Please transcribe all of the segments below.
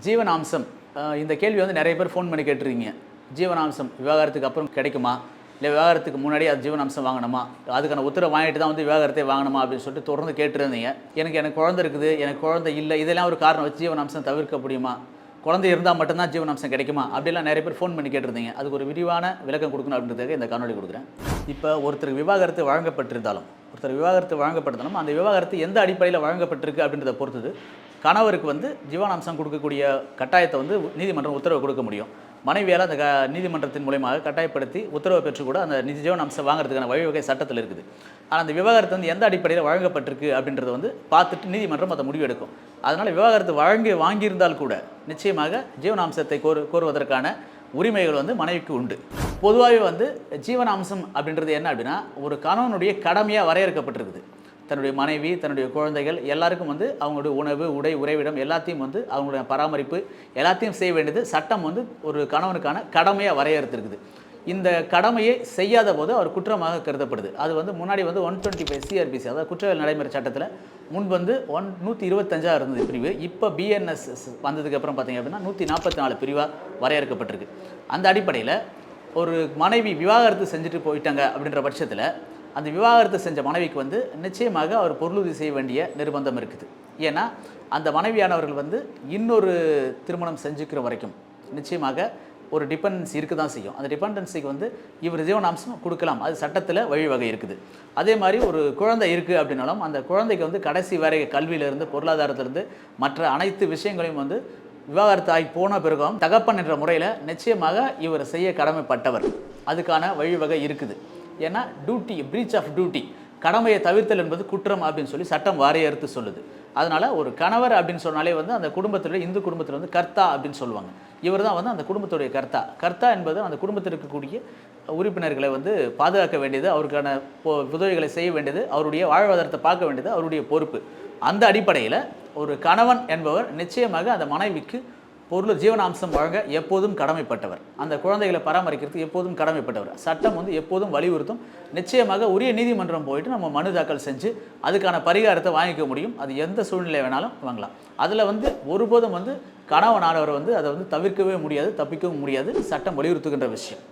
ஜீவனாம்சம் இந்த கேள்வி வந்து நிறைய பேர் ஃபோன் பண்ணி கேட்டுருக்கீங்க. ஜீவனாம்சம் விவாகரத்துக்கு அப்புறம் கிடைக்குமா, இல்லை விவாகரத்துக்கு முன்னாடி அது ஜீவனாம்சம் வாங்கணுமா, அதுக்கான உத்தரவு வாங்கிட்டு தான் வந்து விவாகரத்தை வாங்கணுமா அப்படின்னு சொல்லிட்டு தொடர்ந்து கேட்டுருந்தீங்க. எனக்கு குழந்தை இருக்குது, எனக்கு குழந்தை இல்லை, இதெல்லாம் ஒரு காரணம் வச்சு ஜீவனாம்சம் தவிர்க்க முடியுமா, குழந்தை இருந்தால் மட்டும்தான் ஜீவனாம்சம் கிடைக்குமா அப்படிலாம் நிறைய பேர் ஃபோன் பண்ணி கேட்டிருந்தீங்க. அதுக்கு ஒரு விரிவான விளக்கம் கொடுக்கணும் அப்படின்றதுக்கு இந்த காணொலி கொடுக்குறேன். இப்போ ஒருத்தருக்கு விவாகரத்து வழங்கப்பட்டிருந்தாலும் அந்த விவாகரத்து எந்த அடிப்படையில் வழங்கப்பட்டிருக்கு அப்படின்றத பொறுத்தது கணவருக்கு வந்து ஜீவனாம்சம் கொடுக்கக்கூடிய கட்டாயத்தை வந்து நீதிமன்றம் உத்தரவு கொடுக்க முடியும். மனைவியால் அந்த நீதிமன்றத்தின் மூலமாக கட்டாயப்படுத்தி உத்தரவை பெற்று கூட அந்த ஜீவனாம்சம் வாங்குறதுக்கான வழிவகை சட்டத்தில் இருக்குது. ஆனால் அந்த விவாகரத்து வந்து எந்த அடிப்படையில் வழங்கப்பட்டிருக்கு அப்படின்றத வந்து பார்த்துட்டு நீதிமன்றம் அதை முடிவு எடுக்கும். அதனால் விவாகரத்து வாங்கியிருந்தால் கூட நிச்சயமாக ஜீவனாம்சத்தை கோருவதற்கான உரிமைகள் வந்து மனைவிக்கு உண்டு. பொதுவாகவே வந்து ஜீவனாம்சம் அப்படின்றது என்ன அப்படின்னா, ஒரு கணவனுடைய கடமையாக வரையறுக்கப்பட்டிருக்குது. தன்னுடைய மனைவி, தன்னுடைய குழந்தைகள் எல்லாருக்கும் வந்து அவங்களுடைய உணவு, உடை, உறைவிடம் எல்லாத்தையும் வந்து அவங்களுடைய பராமரிப்பு எல்லாத்தையும் செய்ய வேண்டியது சட்டம் வந்து ஒரு கணவனுக்கான கடமையாக வரையறுத்திருக்குது. இந்த கடமையை செய்யாத போது அவர் குற்றமாக கருதப்படுது. அது வந்து முன்னாடி வந்து 125 CRPC, அதாவது குற்றவியல் நடைமுறை சட்டத்தில் முன்பு வந்து 125 இருந்தது பிரிவு. இப்போ BNS வந்ததுக்கப்புறம் பார்த்திங்க அப்படின்னா 144 பிரிவாக வரையறுக்கப்பட்டிருக்கு. அந்த அடிப்படையில் ஒரு மனைவி விவாகரத்து செஞ்சுட்டு போயிட்டாங்க அப்படின்ற பட்சத்தில் அந்த விவாகரத்து செஞ்ச மனைவிக்கு வந்து நிச்சயமாக அவர் பொருளுதவி செய்ய வேண்டிய நிர்பந்தம் இருக்குது. ஏன்னா அந்த மனைவியானவர்கள் வந்து இன்னொரு திருமணம் செஞ்சுக்கிற வரைக்கும் நிச்சயமாக ஒரு டிபெண்டன்சி இருக்க தான் செய்யும். அந்த டிபெண்டன்சிக்கு வந்து இவர் ஜீவனாம்சம் கொடுக்கலாம், அது சட்டத்தில் வழிவகை இருக்குது. அதே மாதிரி ஒரு குழந்தை இருக்குது அப்படின்னாலும் அந்த குழந்தைக்கு வந்து கடைசி வரை கல்வியிலேருந்து பொருளாதாரத்திலேருந்து மற்ற அனைத்து விஷயங்களையும் வந்து விவாகரத்து ஆகி போன பிறகும் தகப்பன் என்ற முறையில் நிச்சயமாக இவர் செய்ய கடமைப்பட்டவர், அதுக்கான வழிவகை இருக்குது. ஏன்னா பிரீச் ஆஃப் டியூட்டி, கடமையை தவிர்த்தல் என்பது குற்றம் அப்படின்னு சொல்லி சட்டம் வரையறுத்து சொல்லுது. அதனால் ஒரு கணவர் அப்படின்னு சொன்னாலே வந்து அந்த குடும்பத்தில், இந்து குடும்பத்தில் வந்து கர்த்தா அப்படின்னு சொல்லுவாங்க. இவர் தான் வந்து அந்த குடும்பத்துடைய கர்த்தா என்பது அந்த குடும்பத்தில் இருக்கக்கூடிய உறுப்பினர்களை வந்து பாதுகாக்க வேண்டியது, அவருக்கான உதவிகளை செய்ய வேண்டியது, அவருடைய வாழ்வாதாரத்தை பார்க்க வேண்டியது அவருடைய பொறுப்பு. அந்த அடிப்படையில் ஒரு கணவன் என்பவர் நிச்சயமாக அந்த மனைவிக்கு ஜீவனாம்சம் வழங்க எப்போதும் கடமைப்பட்டவர், அந்த குழந்தைகளை பராமரிக்கிறதுக்கு எப்போதும் கடமைப்பட்டவர். சட்டம் வந்து எப்போதும் வலியுறுத்தும். நிச்சயமாக உரிய நீதிமன்றம் போயிட்டு நம்ம மனு தாக்கல் செஞ்சு அதுக்கான பரிகாரத்தை வாங்கிக்க முடியும். அது எந்த சூழ்நிலை வேணாலும் வாங்கலாம். அதில் வந்து ஒருபோதும் வந்து கணவனானவர் வந்து அதை வந்து தவிர்க்கவே முடியாது, தப்பிக்கவும் முடியாது. சட்டம் வலியுறுத்துகின்ற விஷயம்.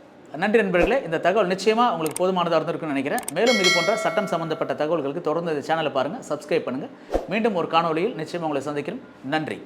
நன்றி நண்பர்களே, இந்த தகவல் நிச்சயமாக உங்களுக்கு போதுமானதாக இருந்திருக்குன்னு நினைக்கிறேன். மேலும் இது போன்ற சட்டம் சம்பந்தப்பட்ட தகவல்களுக்கு தொடர்ந்து இந்த சேனலை பாருங்கள், சப்ஸ்கிரைப் பண்ணுங்கள். மீண்டும் ஒரு காணொலியில் நிச்சயமாக உங்களை சந்திக்கிறேன். நன்றி.